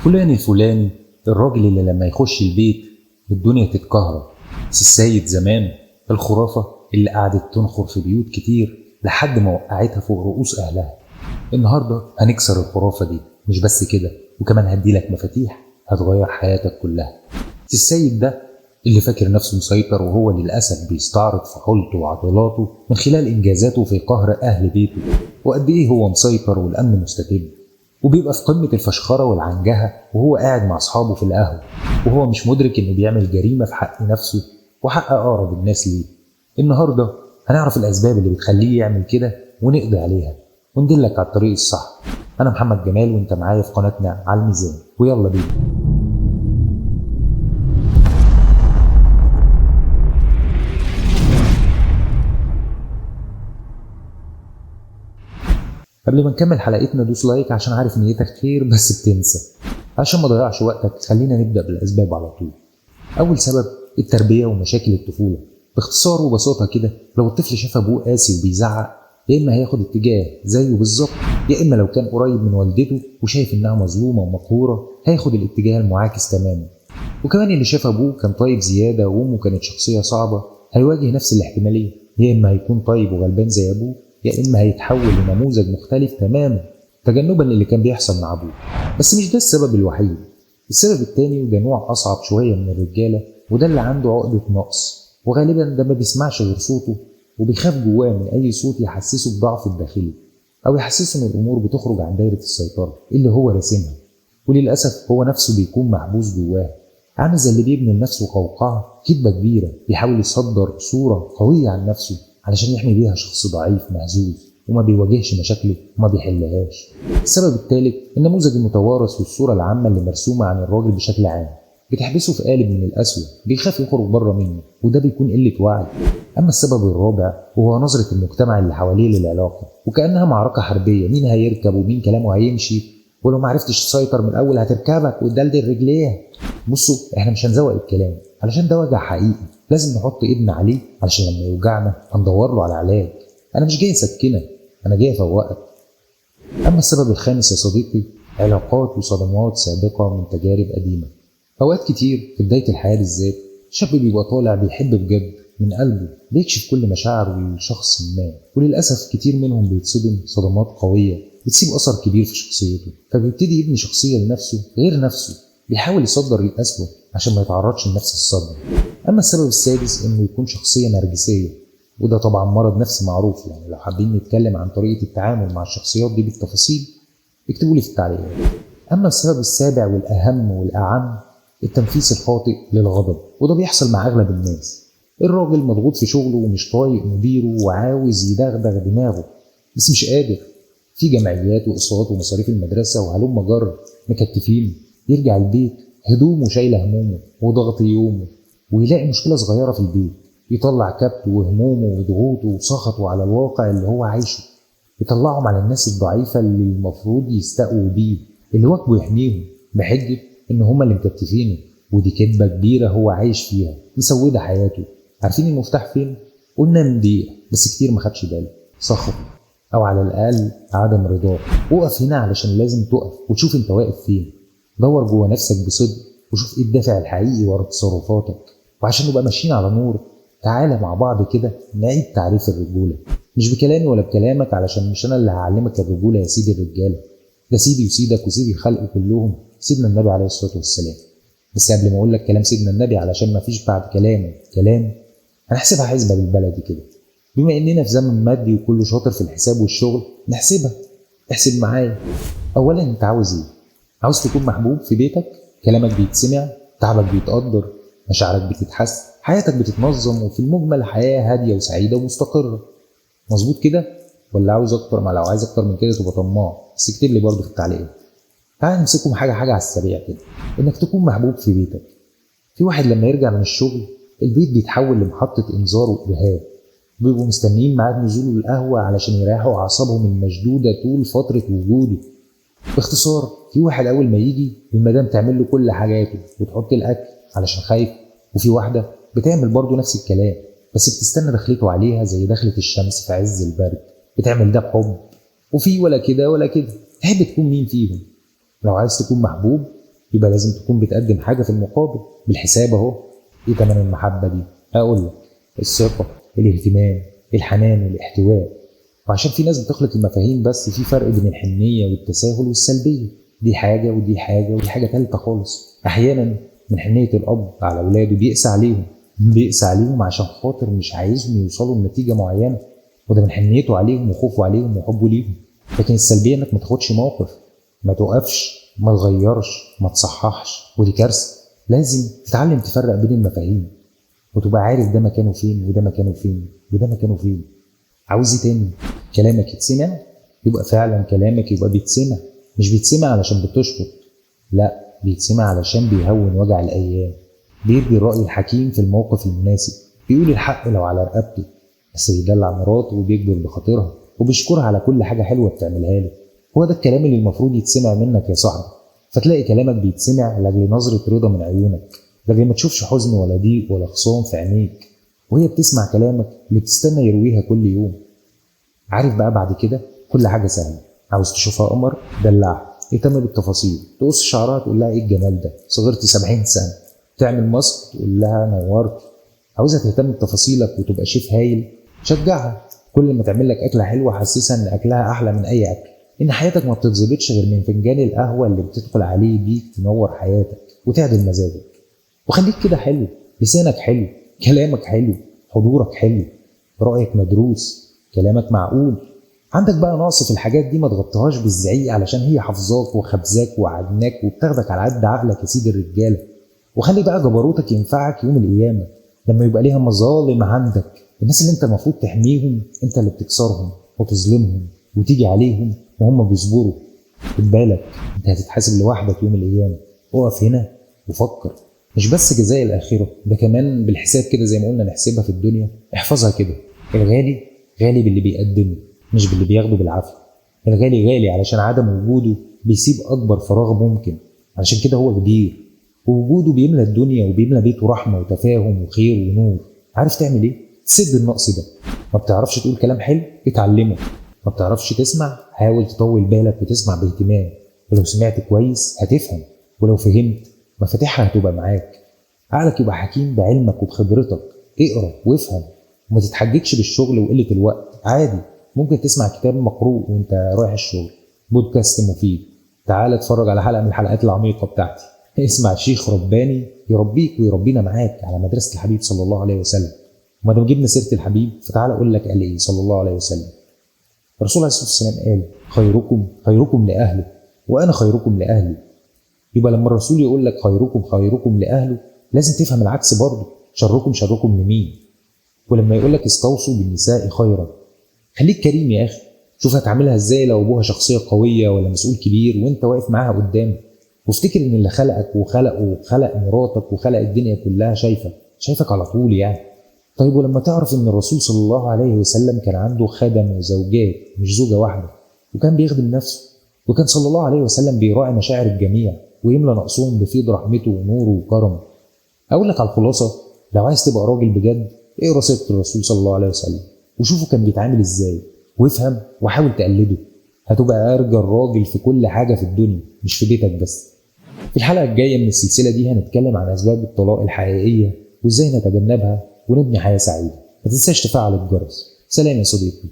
فلان الفلاني، الراجل اللي لما يخش البيت الدنيا تتكهرب. سي السيد زمان، الخرافة اللي قعدت تنخر في بيوت كتير لحد ما وقعتها فوق رؤوس أهلها. النهاردة هنكسر الخرافة دي، مش بس كده، وكمان هديلك مفاتيح هتغير حياتك كلها. سي السيد ده اللي فاكر نفسه مسيطر، وهو للأسف بيستعرض فحولته وعضلاته من خلال إنجازاته في قهر أهل بيته، وقد إيه هو مسيطر والأمن مستتب. وبيبقى في قمة الفشخرة والعنجهة وهو قاعد مع أصحابه في القهوة، وهو مش مدرك إنه بيعمل جريمة في حق نفسه وحق أقرب الناس ليه. النهاردة هنعرف الأسباب اللي بتخليه يعمل كده ونقضي عليها وندلك على الطريق الصح. أنا محمد جمال وأنت معايا في قناتنا على الميزان، ويلا بينا. قبل ما نكمل حلقتنا دوس لايك عشان عارف نيتك خير بس بتنسى. عشان ما ضيعش وقتك خلينا نبدأ بالأسباب على طول. أول سبب التربية ومشاكل الطفولة. باختصار وبساطة كده، لو الطفل شاف أبوه قاسي وبيزعق يا إما هياخد اتجاه زيه بالظبط، يا إما لو كان قريب من والدته وشايف إنها مظلومة ومقهورة هياخد الاتجاه المعاكس تماما. وكمان اللي شاف أبوه كان طيب زيادة وأمه كانت شخصية صعبة هيواجه نفس الاحتمالية، يا إما هيكون طيب وغلبان زي أبوه، يا إما هيتحول لنموذج مختلف تماما تجنبا للي كان بيحصل مع أبوه. بس مش ده السبب الوحيد. السبب التاني وده نوع أصعب شوية من الرجالة، وده اللي عنده عقدة نقص، وغالبا ده ما بيسمعش غير صوته وبيخاف جواه من أي صوت يحسسه بضعف الداخلي أو يحسسه إن الأمور بتخرج عن دايرة السيطرة اللي هو راسمها. وللأسف هو نفسه بيكون محبوس جواه، عامل زي اللي بيبني لنفسه قوقعة كدبة كبيرة بيحاول يصدر صورة قوية عن نفسه علشان يحمي بيها شخص ضعيف مهزوز وما بيواجهش مشاكله وما بيحلهاش. السبب الثالث النموذج المتوارث والصورة العامة اللي مرسومة عن الراجل بشكل عام بتحبسه في قالب من القسوة بيخاف يخرج بره منه، وده بيكون قلة وعي. أما السبب الرابع وهو نظرة المجتمع اللي حواليه للعلاقة، وكأنها معركة حربية، مين هيركب ومين كلامه هيمشي، ولو معرفتش تسيطر من الأول هتركبك وتدلدل رجليها. بصوا احنا مش هنزوق الكلام علشان ده وجع حقيقي لازم نحط ايدنا عليه علشان لما يوجعنا هندور له على علاج. انا مش جاي اسكنك، انا جاي افوقك. اما السبب الخامس يا صديقي، علاقات وصدمات سابقة من تجارب قديمة. اوقات كتير في بداية الحياة بالذات شاب بيبقى طالع بيحب بجد من قلبه، بيكشف كل مشاعره لشخص ما، وللأسف كتير منهم بيتصدم صدمات قوية بتسيب أثر كبير في شخصيته، فبيبتدي يبني شخصية لنفسه غير نفسه، بيحاول يصدر القسوة عشان ما يتعرضش لنفس الصدمة. أما السبب السادس إنه يكون شخصية نرجسية، وده طبعا مرض نفسي معروف، يعني لو حابين نتكلم عن طريقة التعامل مع الشخصيات دي بالتفاصيل اكتبوا لي في التعليقات. أما السبب السابع والأهم والأعم التنفيس الخاطئ للغضب، وده بيحصل مع أغلب الناس. الراجل مضغوط في شغله ومش طايق مديره وعاوز يدغدغ دماغه بس مش قادر، في جمعيات وأقساط ومصاريف المدرسة وهلم جر مكتفينه، يرجع البيت هدومه شايلة همومه وضغط يومه، ويلاقي مشكلة صغيرة في البيت يطلع كبته وهمومه وضغوطه وسخطه على الواقع اللي هو عايشه، يطلعهم على الناس الضعيفة اللي المفروض يستقوا بيه، اللي واجبه يحميهم بحجة إن هما اللي مكتفينه. ودي كدبة كبيرة هو عايش فيها مسودة حياته. عارفين المفتاح فين؟ قلنا من دقيقة بس كتير ما خدش باله، سخط أو على الأقل عدم رضاه. وقف هنا علشان لازم تقف وتشوف أنت واقف فين. دور جوه نفسك بصدق وشوف إيه الدافع الحقيقي ورا تصرفاتك. وعشان نبقى ماشيين على نور تعالى مع بعض كده نعيد تعريف الرجولة، مش بكلامي ولا بكلامك علشان مش أنا اللي هعلمك الرجولة يا سيدي الرجالة، ده سيدي وسيدك وسيدي الخلق كلهم سيدنا النبي عليه الصلاة والسلام. بس قبل ما أقول لك كلام سيدنا النبي علشان ما فيش بعد كلامه كلام، هنحسبها حسبة بالبلدي كده. بما إننا في زمن مادي وكله شاطر في الحساب والشغل نحسبها. احسب معايا. أولا أنت عاوز إيه؟ عاوز تكون محبوب في بيتك، كلامك بيتسمع، تعبك بيتقدر، مشاعرك بتتحس، حياتك بتتنظم، وفي المجمل حياة هادية وسعيدة ومستقرة. مظبوط كده؟ ولا عاوز أكتر؟ ما لو عايز أكتر من كده تبقى طماع، بس اكتب لي برضه في التعليقات. تعال نمسكهم حاجة حاجة على السريع كده. إنك تكون محبوب في بيتك. في واحد لما يرجع من الشغل البيت بيتحول لمحطة إنذار وإرهاب، بيبقوا مستنيين ميعاد نزوله القهوة علشان يريحوا أعصابهم المشدودة طول فترة وجوده. باختصار في واحد أول ما يجي المدام تعمل له كل حاجاته وتحط الأكل علشان خايف، وفي واحدة بتعمل برضه نفس الكلام بس بتستنى دخلته عليها زي دخلة الشمس في عز البرد، بتعمل ده بحب. وفي ولا كده ولا كده. تحب تكون مين فيهم؟ لو عايز تكون محبوب يبقى لازم تكون بتقدم حاجة في المقابل. بالحساب اهو. ايه تمن المحبة دي؟ اقول لك: الثقة، الاهتمام، الحنان، الاحتواء. وعشان في ناس بتخلط المفاهيم، بس في فرق بين الحنية والتساهل والسلبية. دي حاجة ودي حاجة ودي حاجة تالتة خالص. احيانا من حنية الاب على اولاده بيقسى عليهم عشان خاطر مش عايزهم يوصلوا لنتيجة معينة، وده من حنيته عليهم وخوفه عليهم وحبه ليهم. لكن السلبية انك ما تاخدش موقف، ما توقفش، ما تغيرش، ما تصححش، ودي كارثة. لازم تتعلم تفرق بين المفاهيم وتبقى عارف ده مكانه فين وده مكانه فين وده مكانه فين. عاوز ايه تاني؟ كلامك يتسمع، يبقى فعلا كلامك يبقى بيتسمع. مش بيتسمع علشان بتشفط، لا، بيتسمع علشان بيهون وجع الايام، بيدي الرأي الحكيم في الموقف المناسب، بيقول الحق لو على رقبته، بس بيدلع مراته وبيكبر بخاطرها وبيشكرها على كل حاجة حلوة بتعملها له. هو ده الكلام اللي المفروض يتسمع منك يا صاحبي. فتلاقي كلامك بيتسمع لاجل نظرة رضا من عيونك، لاجل ما تشوفش حزن ولا ضيق ولا خصام في عينيك وهي بتسمع كلامك اللي بتستنى يرويها كل يوم. عارف بقى بعد كده كل حاجة سهلة. عاوز تشوفها قمر؟ دلعها، اهتم بالتفاصيل. تقص شعرها تقول لها ايه الجمال ده، صغرتي 70 سنة. تعمل ماسك تقول لها نورت. عاوزها تهتم بتفاصيلك وتبقى شيف هايل؟ شجعها. كل ما تعمل لك أكلة حلوة حسسها إن أكلها أحلى من أي أكل، إن حياتك ما بتتظبطش غير من فنجان القهوة اللي بتدخل عليه بيك تنور حياتك وتعدل مزاجك. وخليك كده حلو، لسانك حلو، كلامك حلو، حضورك حلو، رأيك مدروس، كلامك معقول. عندك بقى نقص في الحاجات دي ما تغطيهاش بالزعيق علشان هي حافظاك وخبزاك وعجناك وبتاخدك على قد عقلك يا سيد الرجاله. وخلي بقى جبروتك ينفعك يوم القيامه لما يبقى ليها مظالم عندك. الناس اللي انت المفروض تحميهم انت اللي بتكسرهم وتظلمهم وتيجي عليهم وهم بيصبروا. خد بالك، انت هتتحاسب لوحدك يوم القيامه. اقف هنا وفكر. مش بس جزاء الاخره، ده كمان بالحساب كده زي ما قلنا نحسبها في الدنيا. احفظها كده: الغالي غالي باللي بيقدمه، مش باللي بياخده بالعافيه. الغالي غالي علشان عدم وجوده بيسيب اكبر فراغ ممكن، علشان كده هو كبير، ووجوده بيملى الدنيا وبيملى بيته رحمه وتفاهم وخير ونور. عارف تعمل ايه؟ تسد النقص ده. ما بتعرفش تقول كلام حلو؟ اتعلمه. ما بتعرفش تسمع؟ حاول تطول بالك وتسمع باهتمام. ولو سمعت كويس هتفهم، ولو فهمت مفاتيحها هتبقى معاك. عقلك يبقى حكيم بعلمك وبخبرتك. اقرا وافهم، وما تتحججش بالشغل وقله الوقت. عادي، ممكن تسمع كتاب مقروء وانت رايح الشغل، بودكاست مفيد، تعال اتفرج على حلقه من الحلقات العميقه بتاعتي، اسمع شيخ رباني يربيك ويربينا معاك على مدرسه الحبيب صلى الله عليه وسلم. وما دام جبنا سيره الحبيب فتعال اقول لك قال ايه صلى الله عليه وسلم. الرسول عليه الصلاه والسلام قال: خيركم لاهله وانا خيركم لاهلي. يبقى لما الرسول يقول لك خيركم لاهله، لازم تفهم العكس برضه. شركم لمين؟ ولما يقول لك استوصوا بالنساء خيرا، خليك كريم يا اخي. شوف هتعملها ازاي لو ابوها شخصيه قويه ولا مسؤول كبير وانت واقف معاها قدام. وافتكر ان اللي خلقك وخلق مراتك وخلق الدنيا كلها شايفك على طول يعني. طيب ولما تعرف ان الرسول صلى الله عليه وسلم كان عنده خدم وزوجات، مش زوجه واحده، وكان بيخدم نفسه، وكان صلى الله عليه وسلم بيراعي مشاعر الجميع ويملى نقصهم بفيض رحمته ونوره وكرمه. اقول لك على الخلاصه: لو عايز تبقى راجل بجد، اقرا سيره الرسول صلى الله عليه وسلم وشوفه كان بيتعامل ازاي، وافهم وحاول تقلده. هتبقى ارجى الراجل في كل حاجه في الدنيا، مش في بيتك بس. في الحلقه الجايه من السلسله دي هنتكلم عن اسباب الطلاق الحقيقيه وازاي نتجنبها ونبني حياه سعيده. ما تنساش تفعل الجرس. سلام يا صديقي.